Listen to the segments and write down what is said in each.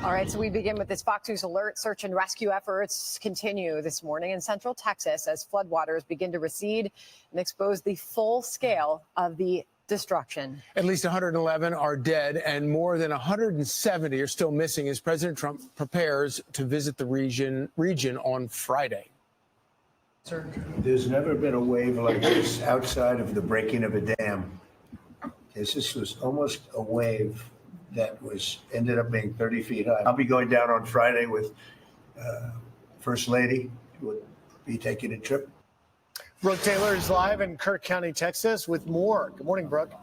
All right, so we begin with this Fox News alert. Search and rescue efforts continue this morning in central Texas as floodwaters begin to recede and expose the full scale of the destruction. At least 111 are dead and more than 170 are still missing as President Trump prepares to visit the region on Friday. There's never been a wave like this outside of the breaking of a dam. This was almost a wave that ended up being 30 feet high. I'll be going down on Friday with First Lady, who will be taking a trip. Brooke Taylor is live in Kerr County, Texas with more. Good morning, Brooke.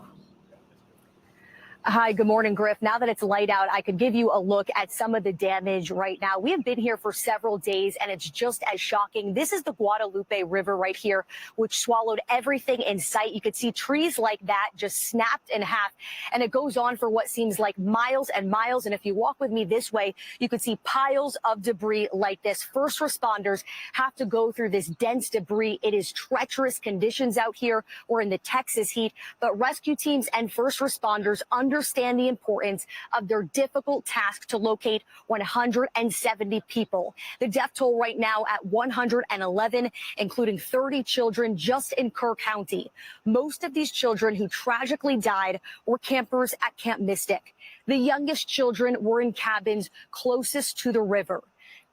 Hi, good morning, Griff. Now that it's light out, I could give you a look at some of the damage right now. We have been here for several days, and it's just as shocking. This is the Guadalupe River right here, which swallowed everything in sight. You could see trees like that just snapped in half, and it goes on for what seems like miles and miles. And if you walk with me this way, you could see piles of debris like this. First responders have to go through this dense debris. It is treacherous conditions out here. We're in the Texas heat, but rescue teams and first responders understand the importance of their difficult task to locate 170 people. The death toll right now at 111, including 30 children just in Kerr County. Most of these children who tragically died were campers at Camp Mystic. The youngest children were in cabins closest to the river.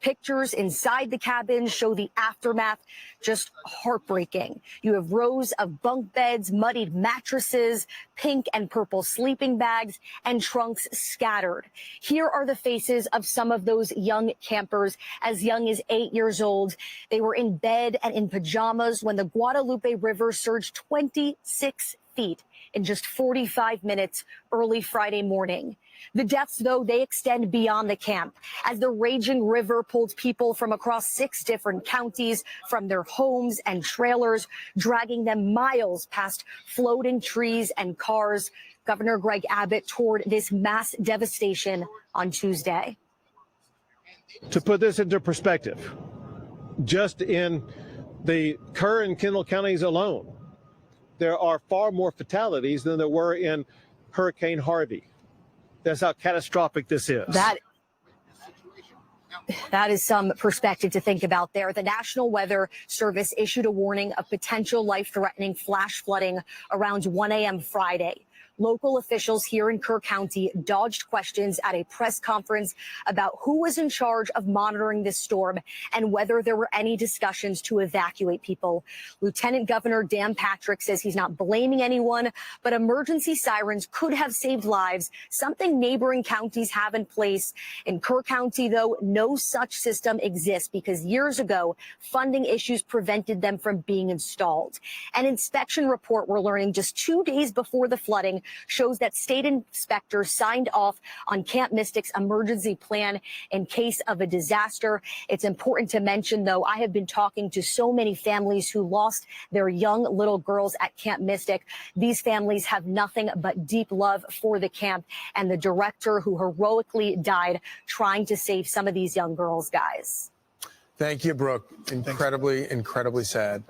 Pictures inside the cabin show the aftermath, just heartbreaking. You have rows of bunk beds, muddied mattresses, pink and purple sleeping bags, and trunks scattered. Here are the faces of some of those young campers, as young as 8 years old. They were in bed and in pajamas when the Guadalupe River surged 26 feet in just 45 minutes early Friday morning. The deaths, though, they extend beyond the camp as the raging river pulled people from across 6 different counties from their homes and trailers, dragging them miles past floating trees and cars. Governor Greg Abbott toured this mass devastation on Tuesday. To put this into perspective, just in the Kerr and Kendall counties alone, there are far more fatalities than there were in Hurricane Harvey. That's how catastrophic this is. That is some perspective to think about there. The National Weather Service issued a warning of potential life-threatening flash flooding around 1 a.m. Friday. Local officials here in Kerr County dodged questions at a press conference about who was in charge of monitoring this storm and whether there were any discussions to evacuate people. Lieutenant Governor Dan Patrick says he's not blaming anyone, but emergency sirens could have saved lives, something neighboring counties have in place. In Kerr County, though, no such system exists because years ago, funding issues prevented them from being installed. An inspection report we're learning just 2 days before the flooding shows that state inspectors signed off on Camp Mystic's emergency plan in case of a disaster. It's important to mention, though, I have been talking to so many families who lost their young little girls at Camp Mystic. These families have nothing but deep love for the camp and the director who heroically died trying to save some of these young girls, guys. Thank you, Brooke. Incredibly sad.